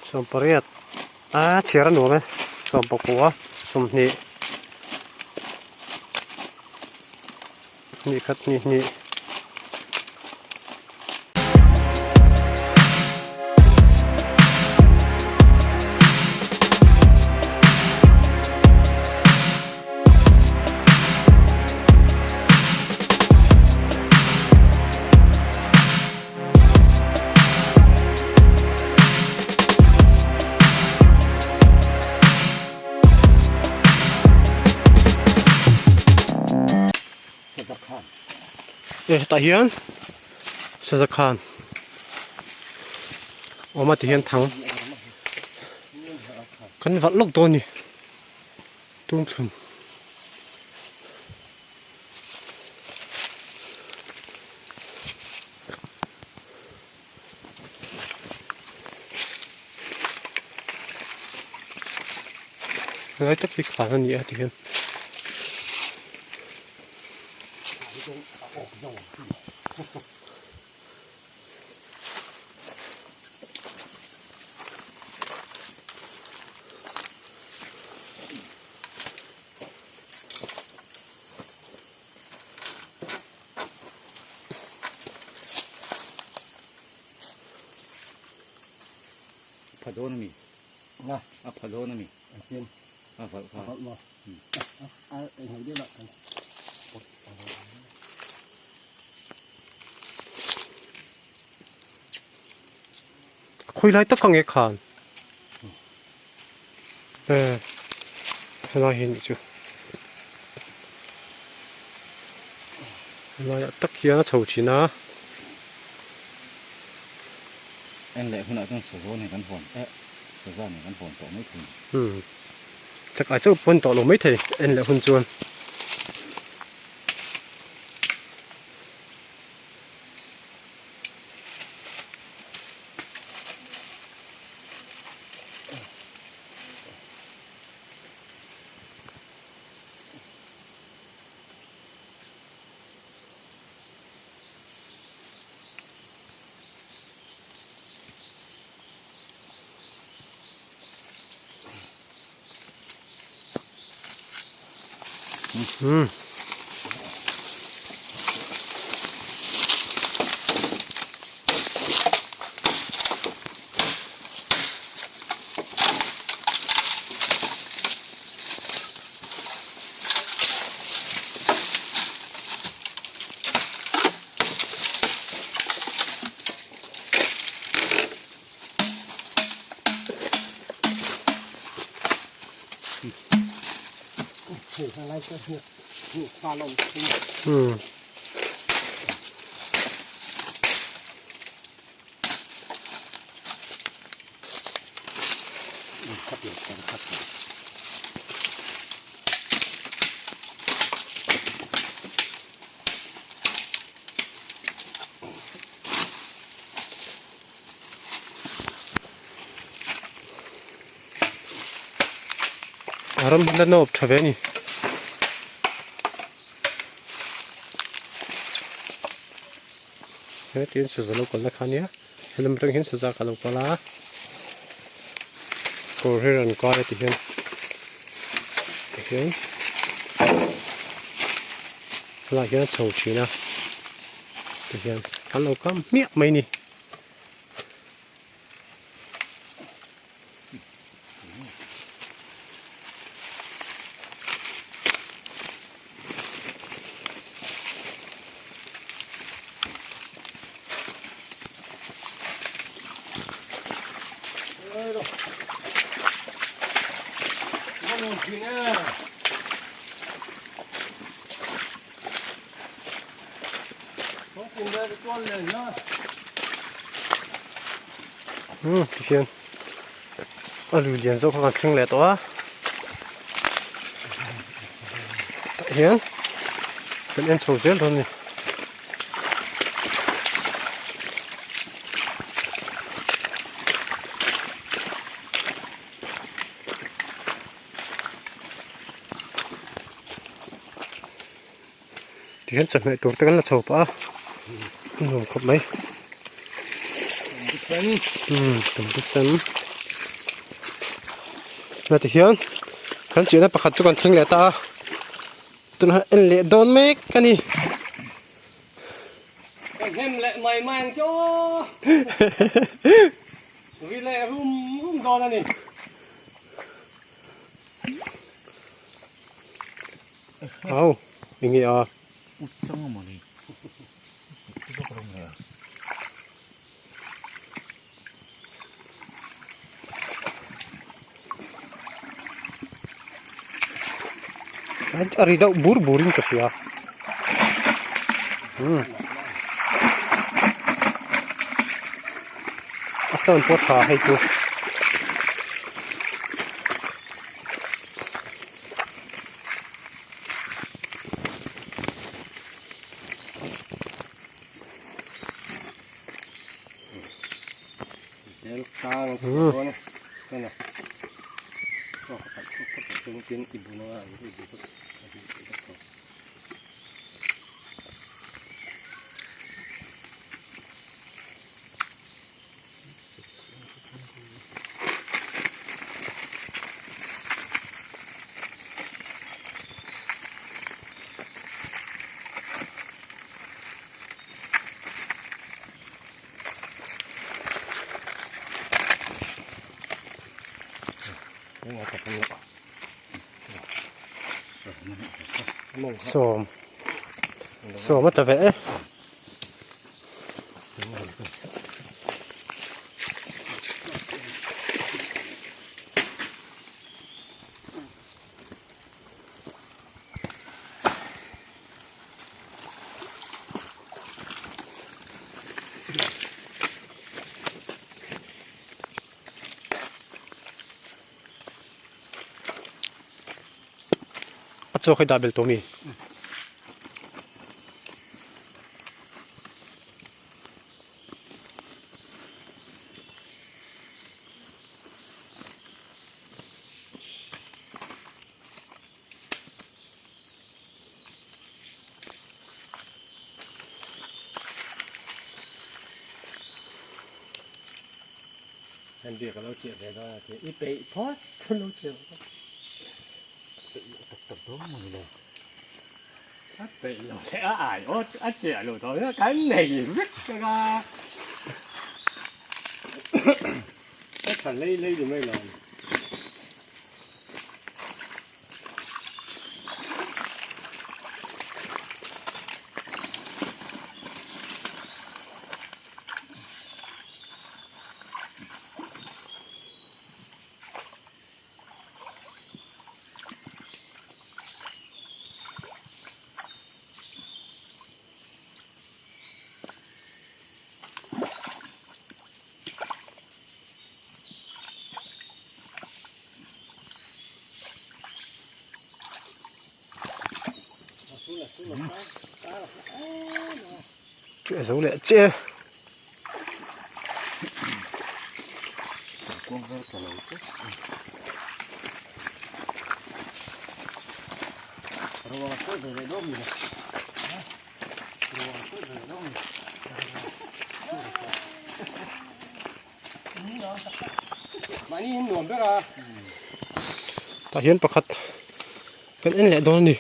som pariat chiara no me som pokwa som ni khat ni tại hiền sẽ giặc khan mà thì hiền thắng cần vắt lốc to nhỉ tung thùng nói tất cả khả năng nhẹ thì hiền phật đô nami, phật đô nami, phật khui lại tất cả nghe khan nói hiện chưa nói tất kia nó chầu chín á anh lại hôm nào trong sổ này căn phòng, sổ ra này căn phòng tổ mấy thùng. chắc ai chắc phân tổ lỗ mấy thầy anh lại phân chuồn aram hila no thave ni tin se zalo kol na khania helam rang hin saja kalo pala ko heran ko ti hian la hian chou china ti hian kalo kam mia mai ni thì hiền lùi liền dâu còn khinh lẻ to hiền bên em sầu rét luôn này thì hiền chậm lại tuột tới là sầu pa nồng khắp mấy tầm cái sân là thì hiền khán chuyện này bạc khát cho con thình lệ ta tụi nó ăn lệ đón mấy cái này em lệ mày mang cho vì lệ rum đòn này mình nghĩ xong rồi đi cái bốc rong này anh ở đâu burin cái gì à asal pot ha hay tu sẽ tăng con cái này cho các bạn tiến ibu nó là cái gì đó sòm sòm mất vẽ cho cái double to mi anh việc lâu chuyện này đó là ít bị phốt lâu chuyện tập đó mà này chắc bị rồi sẽ ải ốt ắt trẻ rồi thôi cái này rất ra chắc phải lấy được mấy lần chuyện xấu lệ chia con ra trả lời chứ rồi tôi về đó mình rồi tôi về đó mình mà đi nuông biết à ta hiền bạc khát cái ăn lệ đón đi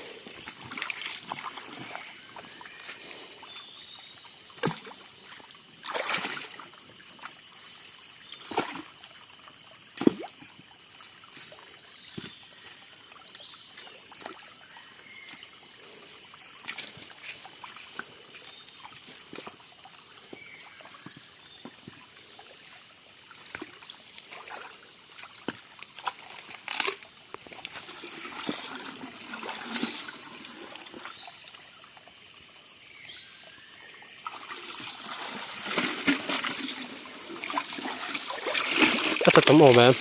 ta tấm ổ mà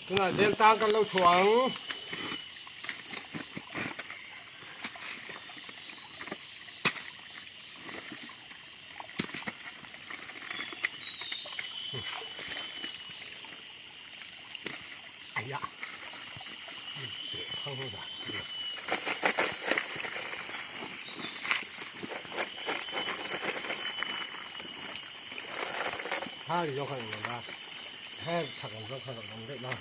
chúng ta sẽ tăng cái lâu xuống không hư giả hai thì do khởi nguồn ra hai thật là do khởi nguồn đấy đâu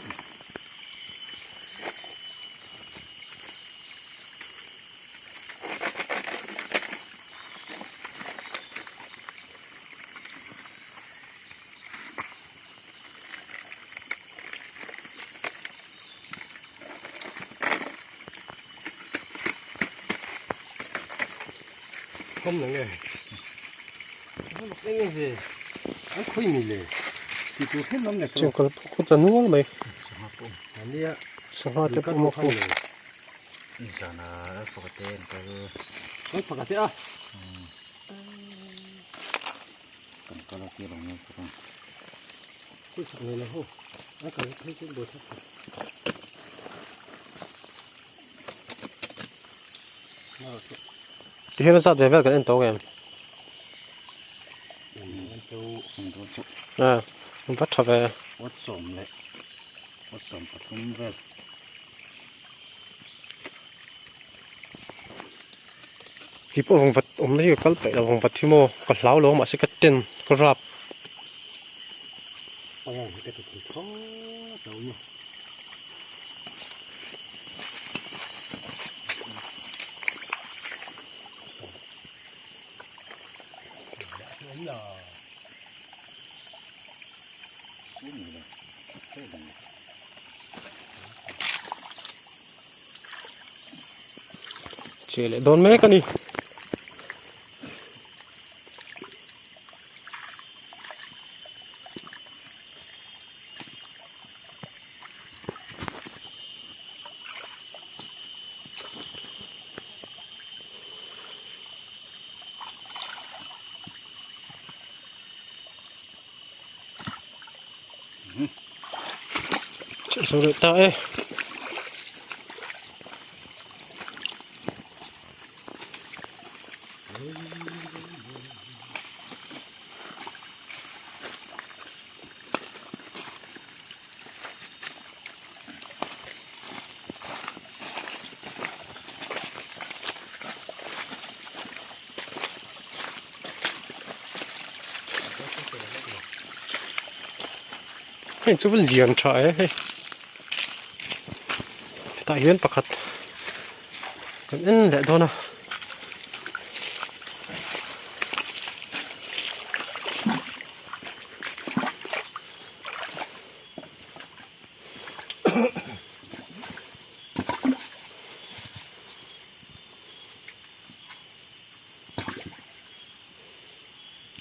không là nghề không là cái gì anh khuyên mình liền thì tôi hết lắm này chỉ có tận nuôi mày anh đi ạ sao họ tiếp các một mô khu này Giờ là nó phải tên cái nó phải cái à cần có là kia bằng nhau không cái chuyện này là hô nó cần thấy cái bột thấp thì hiện tại về cái anh tàu em à mình bắt thọ về quất sổm lại quất sổm phải không về khi bộ hồng vật lấy cái bể là hồng vật thì mua còn láo lố mà sẽ cắt tiền có rạp cái cái khó đâu nhỉ đúng là chỉ lại đốn mấy con đi số điện thoại hey chú vẫn liền trái hey tại hiện bạc hạt còn in lại thôi nào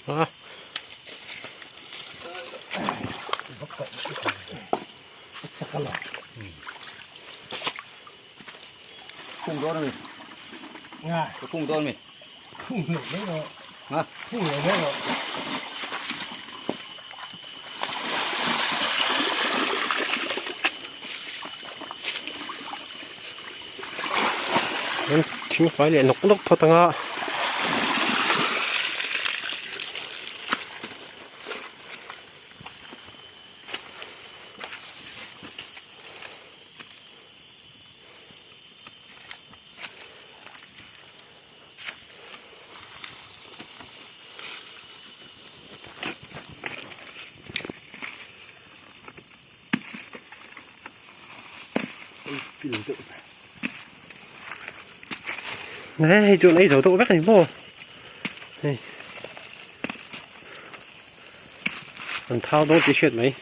à khung đó này nga cái khung đó này không hiểu đấy rồi hả không hiểu đấy rồi nên chính phải liền nục nục thôi tăng à này chỗ này dấu tụ vét này vô này còn thao đốt tí chuyện mấy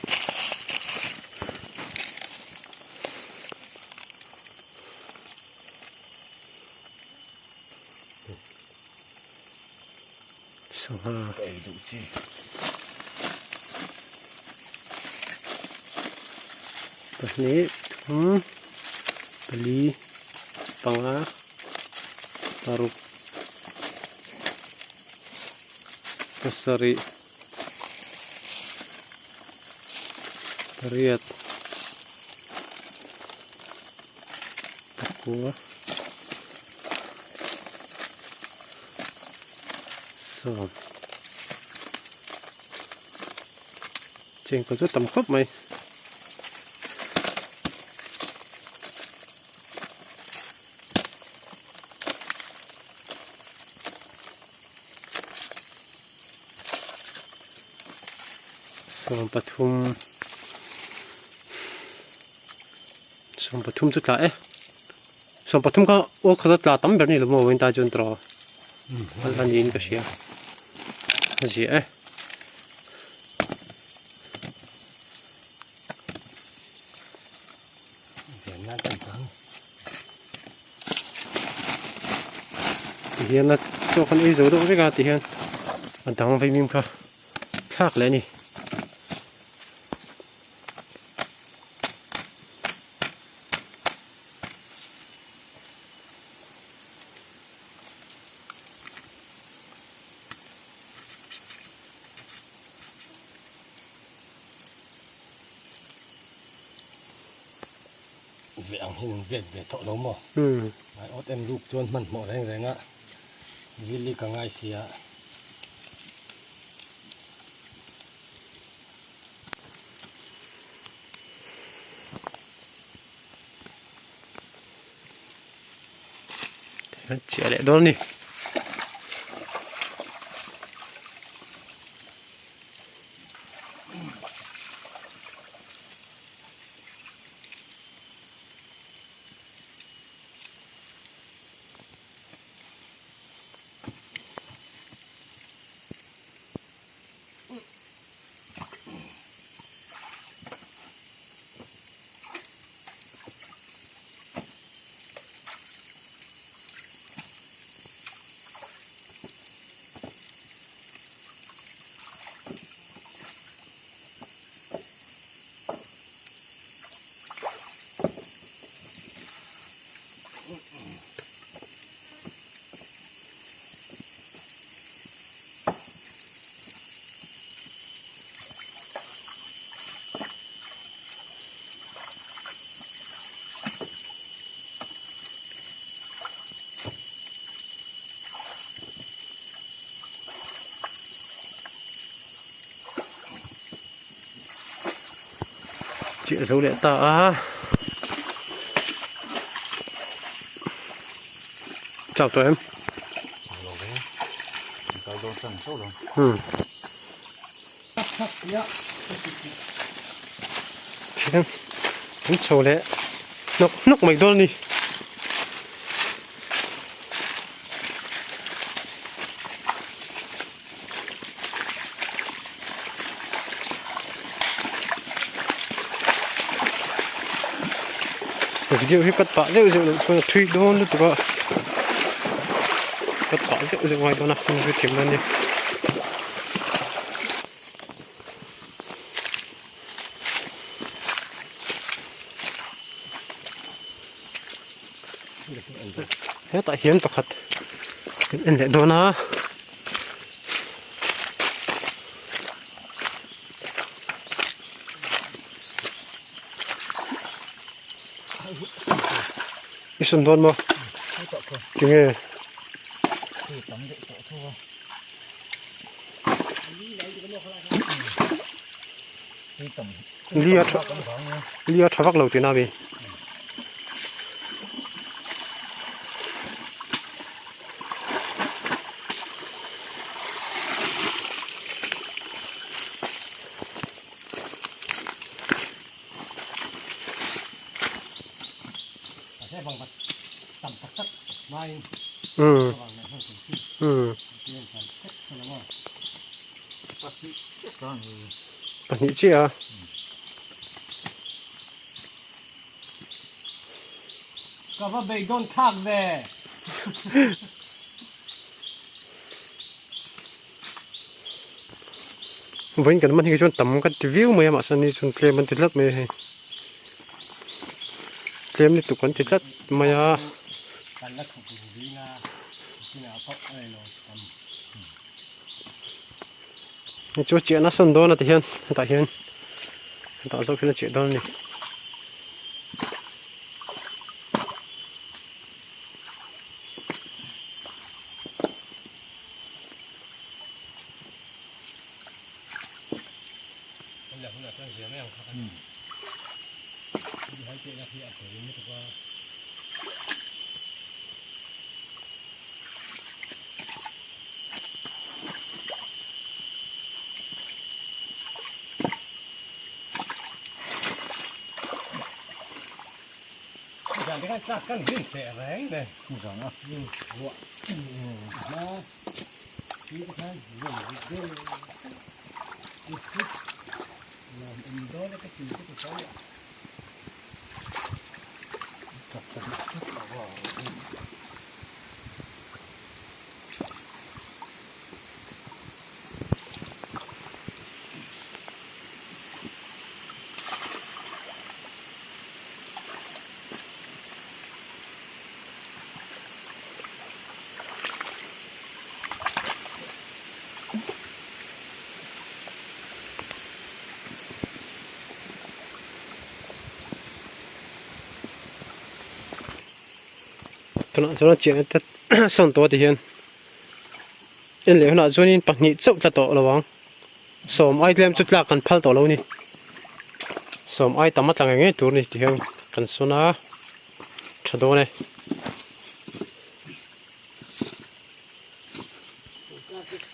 sao ha đầy đủ chi tật ní beli panga taruh kasari tariat takwa so trên có rất tầm khớp mày ส่งปทุมจุดละส่งปทุมก็โอ้เขาจะตราตั้มแบบนี้หรือโมวินตาจนตรออันนี้ก็เชียเชียเห็นน่าจังจัง hiện là cho con ấy rồi đâu biết cái hiện anh thằng phải mìm khác lại nè về ăn hình về thọ lắm mà ừ ớt em rụp chuồn mình mỏ đánh rèn á vì li cả ngày xìa trẻ lại đó nè chuyện dấu lệ ta chào tụi em ừ xem cũng sầu lệ nóc mày đôi đi video hiếp cắt bã rêu rêu là thuy đôn nữa tụi bạn cắt bã rêu rêu ngoài đó nào không biết kiếm lên đi hết tại hiến tọt anh lại đó na cái sườn thôn mà cái nghe lia cho vắt lầu từ nào về ừ ừ bạn nghĩ chi à có phải bị đôn thác về với cái mình cái chuyện tầm cái view mà mà sao đi chuyện claim mình thiết lập mà claim đi tụi con thiết lập màกันแล้วของผู้ดีนะที่น่าเพาะอะไรเนาะทำ chỗ chuyện nó sân đó là hiện tại hiện tạo ra cái chuyện đó này การที่กันซักกันขึ้นแต่แรงเลย นี่สองอ่ะ หัวมาที่ก็ทันเรื่องเรื่องเราอินโดแล้วก็กินที่เขาจับกันว่า cho nó chuyện tất son to thì hiện in liệu nó cho nên bạc nhị chốc là to là vắng sớm ai làm chút là cần phal to lâu nè sớm ai tắm mắt là ngay tour nè thì hiện cần số na cho đó này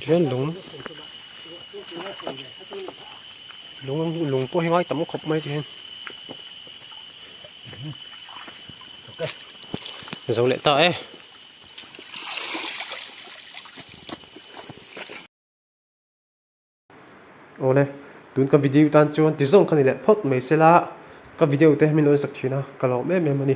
chuyện lúng lúng lúng po hay tắm khóc mấy thì hiện dấu lệ tại ô này tuần cái video tan chuan tí zong cái này lệ phốt mấy xe la cái video thế mình nói sắc chi na cái lỗ mẹ mẹ mà đi